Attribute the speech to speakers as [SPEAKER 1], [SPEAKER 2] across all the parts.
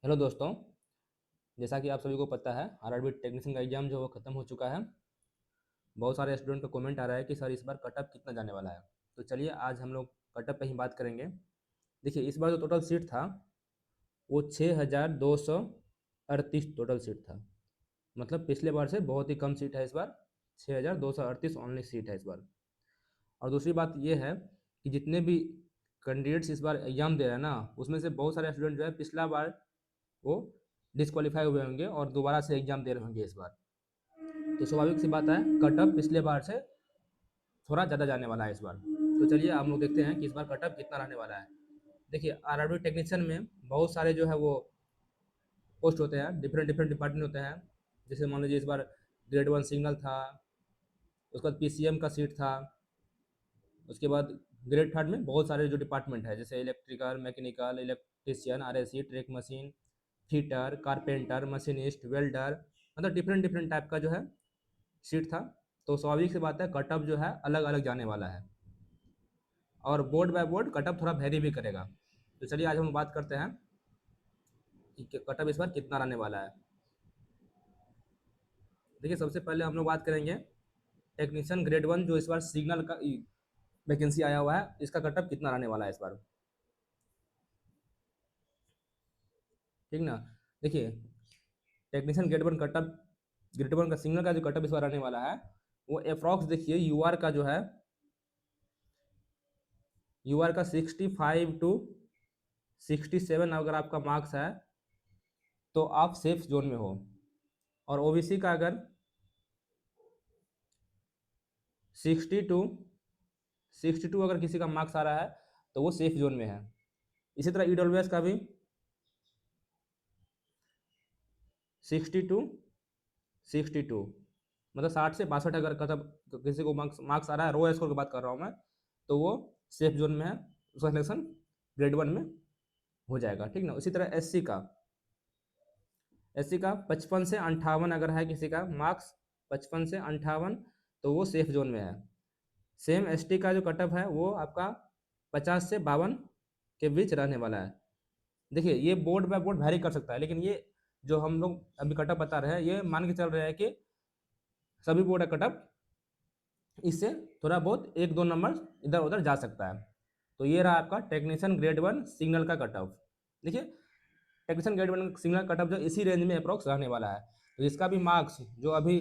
[SPEAKER 1] Hello दोस्तों। जैसा कि आप सभी को पता है आरआरबी टेक्नीशियन का एग्ज़ाम जो है वो ख़त्म हो चुका है। बहुत सारे स्टूडेंट का कमेंट आ रहा है कि सर इस बार कटअप कितना जाने वाला है। तो चलिए आज हम लोग कटअप पे ही बात करेंगे। देखिए इस बार जो टोटल सीट था वो 6238 टोटल सीट था। मतलब पिछले बार से बहुत ही कम सीट है इस बार। 6238 ओनली सीट है इस बार। और दूसरी बात ये है कि जितने भी कैंडिडेट्स इस बार एग्ज़ाम दे रहे हैं ना, उसमें से बहुत सारे स्टूडेंट जो है पिछला बार वो डिस्क्वालीफाई हुए होंगे और दोबारा से एग्ज़ाम दे रहे होंगे इस बार। तो स्वाभाविक सी बात है कटअप पिछले बार से थोड़ा ज़्यादा जाने वाला है इस बार। तो चलिए हम लोग देखते हैं कि इस बार कटअप कितना रहने वाला है। देखिए आरआरबी टेक्नीशियन में बहुत सारे जो है वो पोस्ट होते हैं, डिफरेंट डिफरेंट डिपार्टमेंट होते हैं। जैसे मान लीजिए इस बार ग्रेड वन सिग्नल था, उसके बाद पीसीएम का सीट था, उसके बाद ग्रेड थर्ड में बहुत सारे जो डिपार्टमेंट है जैसे electrical, mechanical, electrician, RAC, track machine, fitter, carpenter, machinist, welder, मतलब डिफरेंट डिफरेंट टाइप का जो है सीट था। तो स्वाभाविक सी बात है कटअप जो है अलग अलग जाने वाला है और बोर्ड बाय बोर्ड कटअप थोड़ा वेरी भी करेगा। तो चलिए आज हम बात करते हैं कि कटअप इस बार कितना रहने वाला है। देखिए सबसे पहले हम लोग बात करेंगे टेक्नीशियन ग्रेड वन जो इस बार सिग्नल का वैकेंसी आया हुआ है, इसका कटअप कितना रहने वाला है इस बार। ठीक ना। देखिए टेक्नीशियन ग्रेड वन का सिग्नल का जो कटअप इस बार रहने वाला है वो अप्रॉक्स देखिए यूआर का जो है, यूआर का 65 to 67 अगर आपका मार्क्स है तो आप सेफ जोन में हो। और ओबीसी का अगर 60 to 62 अगर किसी का मार्क्स आ रहा है तो वो सेफ जोन में है। इसी तरह ईडब्ल्यूएस का भी 60 to 62, मतलब 60 से 62 अगर मतलब किसी को मार्क्स मार्क्स आ रहा है, रो स्कोर की बात कर रहा हूँ मैं, तो वो सेफ जोन में है, उसका सिलेक्शन ग्रेड वन में हो जाएगा। ठीक ना। इसी तरह एससी का 55 से 58 अगर है किसी का मार्क्स, 55 से 58, तो वो सेफ जोन में है। सेम एसटी का जो कटअप है वो आपका 50 से 52 के बीच रहने वाला है। देखिए ये बोर्ड बाय बोर्ड वैरी कर सकता है, लेकिन ये जो हम लोग अभी कटअप बता रहे हैं ये मान के चल रहे हैं कि सभी बोर्ड का कटअप इससे थोड़ा बहुत एक दो नंबर इधर उधर जा सकता है। तो ये रहा आपका टेक्नीशियन ग्रेड वन सिग्नल का कटअप। देखिए technician grade one signal cut up जो इसी रेंज में अप्रोक्स रहने वाला है। तो इसका भी मार्क्स जो अभी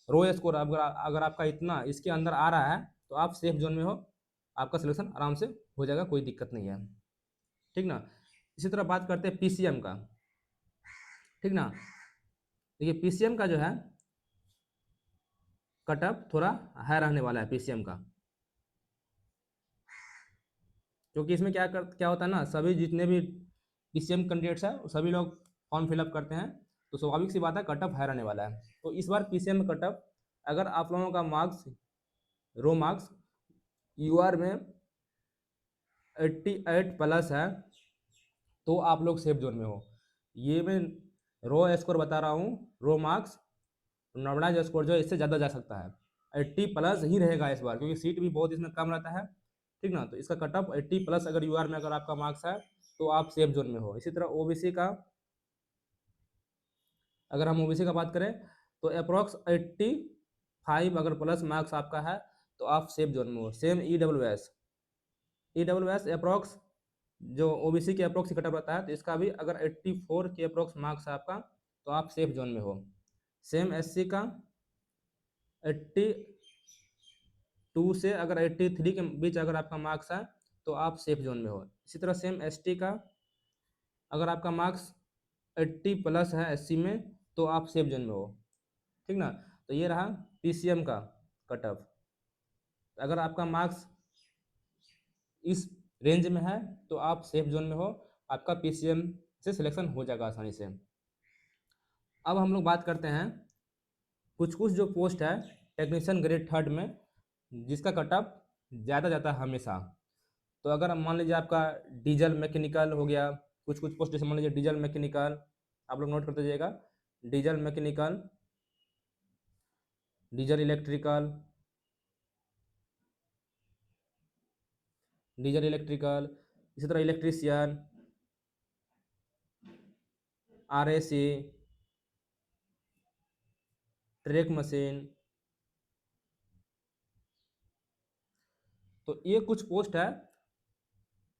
[SPEAKER 1] रो स्कोर अगर आपका इतना इसके अंदर आ रहा है तो आप सेफ जोन में हो, आपका सिलेक्शन आराम से हो जाएगा, कोई दिक्कत नहीं है। ठीक ना। इसी तरह बात करते हैं पीसीएम का। ठीक ना। देखिए पीसीएम का जो है कटअप थोड़ा हाई रहने वाला है पीसीएम का, क्योंकि इसमें क्या होता है ना, सभी जितने भी पीसीएम कैंडिडेट्स हैं सभी लोग फॉर्म फिलअप करते हैं, तो स्वाभाविक सी बात है कटअप हाई रहने वाला है। तो इस बार पीसीएम में कटअप अगर आप लोगों का मार्क्स, रो मार्क्स यूआर में 88 प्लस है तो आप लोग सेफ जोन में हो। ये मैं रो स्कोर बता रहा हूँ, रो मार्क्स, नॉर्मलाइज स्कोर जो है इससे ज़्यादा जा सकता है। 80 प्लस ही रहेगा इस बार, क्योंकि सीट भी बहुत इसमें कम रहता है। ठीक ना। तो इसका कटअप 80 प्लस अगर यूआर में अगर आपका मार्क्स है तो आप सेफ जोन में हो। इसी तरह ओबीसी का, अगर हम ओबीसी का बात करें तो अप्रोक्स 85 अगर प्लस मार्क्स आपका है तो आप सेफ जोन में हो। सेम ईडब्ल्यू एस अप्रोक्स जो ओबीसी के अप्रोक्स कटअप रहता है, तो इसका भी अगर 84 के अप्रोक्स मार्क्स है आपका तो आप सेफ जोन में हो। सेम एससी का 82 से अगर 83 के बीच अगर आपका मार्क्स है तो आप सेफ जोन में हो। इसी तरह सेम एसटी का अगर आपका मार्क्स 80 प्लस है एससी में तो आप सेफ जोन में हो। ठीक ना। तो ये रहा पीसीएम का कटअप। अगर आपका मार्क्स इस रेंज में है तो आप सेफ जोन में हो, आपका पीसीएम से सिलेक्शन हो जाएगा आसानी से। अब हम लोग बात करते हैं कुछ कुछ जो पोस्ट है टेक्नीशियन ग्रेड थर्ड में जिसका कटअप ज़्यादा जाता है हमेशा। तो अगर मान लीजिए आपका डीजल मैकेनिकल हो गया, कुछ कुछ पोस्ट जैसे मान लीजिए डीजल मैकेनिकल, आप लोग नोट करते जाइएगा, diesel mechanical, diesel electrical, diesel electrical, इसी तरह इलेक्ट्रीशियन, RAC, ट्रैक मशीन, तो ये कुछ पोस्ट है।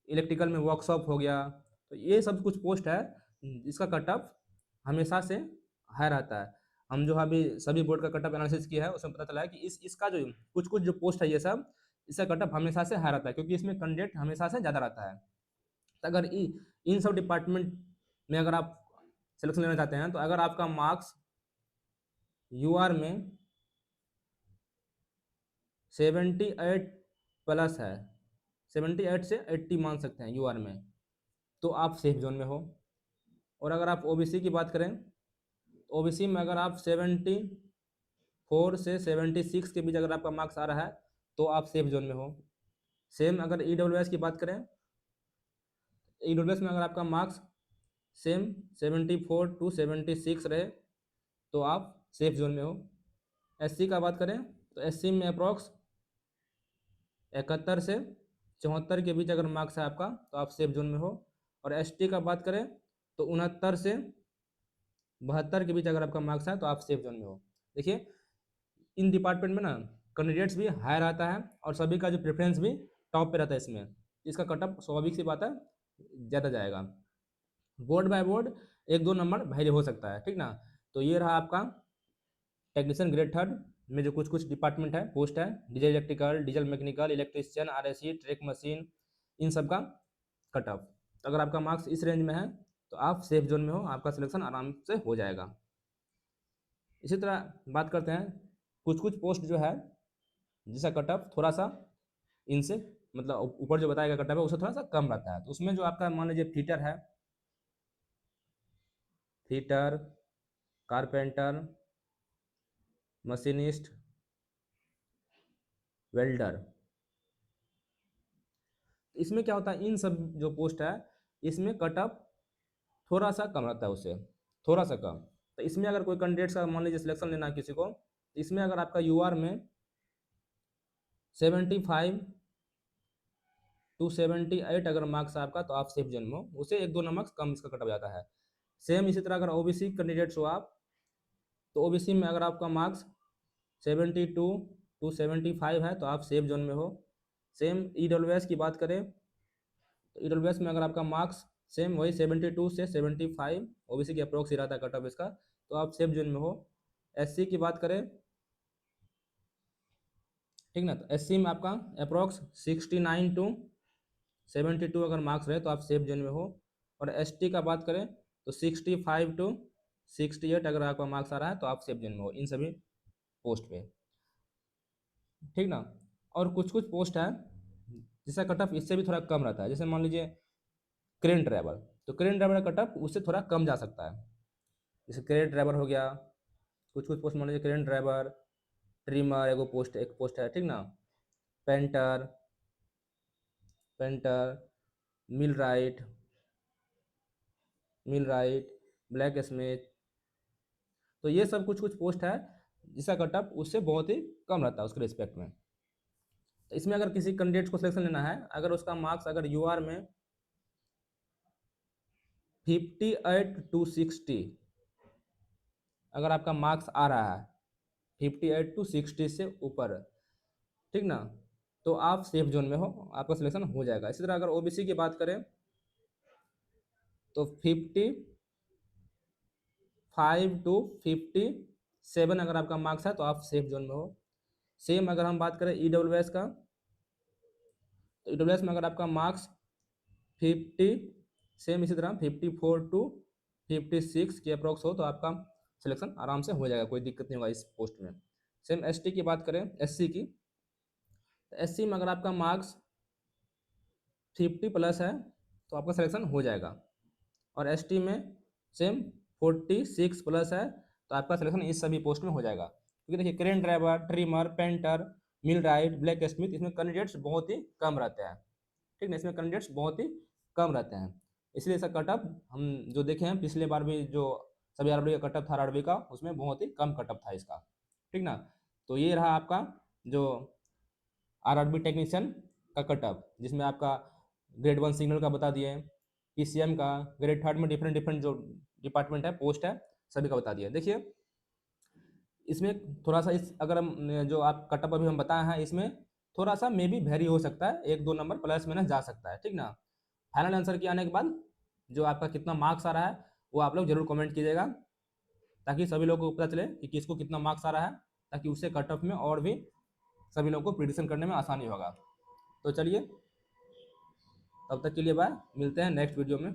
[SPEAKER 1] इलेक्ट्रिकल में वर्कशॉप हो गया, तो ये सब कुछ पोस्ट है इसका कट ऑफ हमेशा से हाई रहता है। हम जो अभी सभी बोर्ड का कट ऑफ एनालिसिस किया है उसमें पता चला है कि इसका जो कुछ कुछ जो पोस्ट है ये सब, इसका कट ऑफ हमेशा से हाई रहता है क्योंकि इसमें कैंडिडेट हमेशा से ज़्यादा रहता है। तो अगर इन सब डिपार्टमेंट में अगर आप सिलेक्शन लेना चाहते हैं तो अगर आपका मार्क्स यूआर में 78 प्लस है, 78 से 80 मान सकते हैं यूआर में, तो आप सेफ जोन में हो। और अगर आप ओबीसी की बात करें, ओबीसी में अगर आप 74 से 76 के बीच अगर आपका मार्क्स आ रहा है तो आप सेफ जोन में हो। सेम अगर ईडब्ल्यूएस की बात करें, ईडब्ल्यूएस में अगर आपका मार्क्स सेम 74 टू 76 रहे तो आप सेफ जोन में हो। एससी का बात करें तो एससी में अप्रॉक्स 71 से 74 के बीच अगर मार्क्स है आपका तो आप सेफ जोन में हो। और एसटी का बात करें तो 69 से 72 के बीच अगर आपका मार्क्स है तो आप सेफ जोन में हो। देखिए इन डिपार्टमेंट में ना कैंडिडेट्स भी हाई रहता है और सभी का जो प्रेफरेंस भी टॉप पे रहता है इसमें, इसका कटअप स्वाभाविक सी बात है ज़्यादा जाएगा। बोर्ड बाय बोर्ड एक दो नंबर वेरी हो सकता है, ठीक ना। तो ये रहा आपका टेक्नीशियन ग्रेड थर्ड में जो कुछ कुछ डिपार्टमेंट है, पोस्ट है, diesel electrical, diesel mechanical, electrician, RAC, track machine, इन सब का कट ऑफ। तो अगर आपका मार्क्स इस रेंज में है तो आप सेफ जोन में हो, आपका सिलेक्शन आराम से हो जाएगा। इसी तरह बात करते हैं कुछ कुछ पोस्ट जो है जिसका कट ऑफ थोड़ा सा इनसे मतलब ऊपर जो बताया गया कट ऑफ है उससे थोड़ा सा कम रहता है। तो उसमें जो आपका मान लीजिए फिटर है, फिटर, कारपेंटर, मशीनिस्ट, वेल्डर, इसमें क्या होता है इन सब जो पोस्ट है इसमें कट ऑफ थोड़ा सा कम रहता है, उससे थोड़ा सा कम। तो इसमें अगर कोई कैंडिडेट का मान लीजिए सिलेक्शन लेना है किसी को, तो इसमें अगर आपका यूआर में 75 टू 78 अगर मार्क्स है आपका तो आप सेफ जोन में हो, उसे एक दो नंबर कम इसका कट ऑफ जाता है। सेम इसी तरह अगर ओबीसी कैंडिडेट्स हो आप, तो ओबीसी में अगर आपका मार्क्स 72 टू 75 है तो आप सेफ जोन में हो। सेम ईडब्ल्यूएस की बात करें तो ईडब्ल्यूएस में अगर आपका मार्क्स सेम वही 72 से 75 ओबीसी के अप्रोक्स ही रहता है कट ऑफ इसका, तो आप सेफ जोन में हो। एससी की बात करें, ठीक ना, तो एससी में आपका अप्रोक्स 69 टू 72 अगर मार्क्स रहे तो आप सेफ जोन में हो। और एसटी का बात करें तो 65 टू 68 अगर आपका मार्क्स आ रहा है तो आप सेफ जोन में हो इन सभी पोस्ट पे, ठीक ना। और कुछ कुछ पोस्ट है जिसका कट ऑफ इससे भी थोड़ा कम रहता है, जैसे मान लीजिए क्रेन ड्राइवर, तो क्रेन ड्राइवर का कट ऑफ उससे थोड़ा कम जा सकता है। जैसे क्रेन ड्राइवर हो गया, कुछ कुछ पोस्ट मान लीजिए क्रेन ड्राइवर, ट्रिमर एगो पोस्ट एक पोस्ट है, ठीक ना, पेंटर, पेंटर, मिल राइट, मिल राइट, ब्लैक स्मिथ, तो ये सब कुछ कुछ पोस्ट है जिसका कट ऑफ उससे बहुत ही कम रहता है उसके रिस्पेक्ट में। तो इसमें अगर किसी कैंडिडेट को सिलेक्शन लेना है, अगर उसका मार्क्स अगर यूआर में 58 टू 60 अगर आपका मार्क्स आ रहा है 58 टू 60 से ऊपर, ठीक ना, तो आप सेफ जोन में हो, आपका सिलेक्शन हो जाएगा। इसी तरह अगर ओबीसी की बात करें तो 55 टू 57 अगर आपका मार्क्स है तो आप सेफ जोन में हो। सेम अगर हम बात करें ईडब्ल्यूएस का, तो ईडब्ल्यूएस में अगर आपका मार्क्स 50 सेम इसी तरह 54 टू 56 के अप्रोक्स हो तो आपका सिलेक्शन आराम से हो जाएगा, कोई दिक्कत नहीं होगा इस पोस्ट में। सेम एसटी की बात करें, एससी की, तो एससी में अगर आपका मार्क्स 50 प्लस है तो आपका सिलेक्शन हो जाएगा। और एसटी में सेम 46 प्लस है तो आपका सिलेक्शन इस सभी पोस्ट में हो जाएगा। क्योंकि देखिए क्रेन ड्राइवर, ट्रिमर, पेंटर, मिल राइट, ब्लैक स्मिथ, इसमें कैंडिडेट्स बहुत ही कम रहते हैं, ठीक ना, इसमें कैंडिडेट्स बहुत ही कम रहते हैं। इसलिए इसका कटअप हम जो देखे हैं पिछले बार भी जो सभी आरआरबी का कटअप था आरआरबी का, उसमें बहुत ही कम कटअप था इसका, ठीक ना। तो ये रहा आपका जो आरआरबी टेक्नीशियन का कटअप, जिसमें आपका ग्रेड वन सिग्नल का बता दिए पीसीएम का, ग्रेड थर्ड में डिफरेंट डिफरेंट जो डिपार्टमेंट है, पोस्ट है, सभी का बता दिया। देखिए इसमें थोड़ा सा इस अगर हम जो आप कटअप अभी हम बताए हैं इसमें थोड़ा सा मे बी वेरी हो सकता है, 1-2 नंबर प्लस माइनस जा सकता है, ठीक ना। फाइनल आंसर के आने के बाद जो आपका कितना मार्क्स आ रहा है वो आप लोग जरूर कमेंट कीजिएगा, ताकि सभी लोगों को पता चले कि किसको कितना मार्क्स आ रहा है, ताकि उससे कट ऑफ में और भी सभी लोगों को प्रिडिक्शन करने में आसानी होगा। तो चलिए तब तक के लिए बाय, मिलते हैं नेक्स्ट वीडियो में।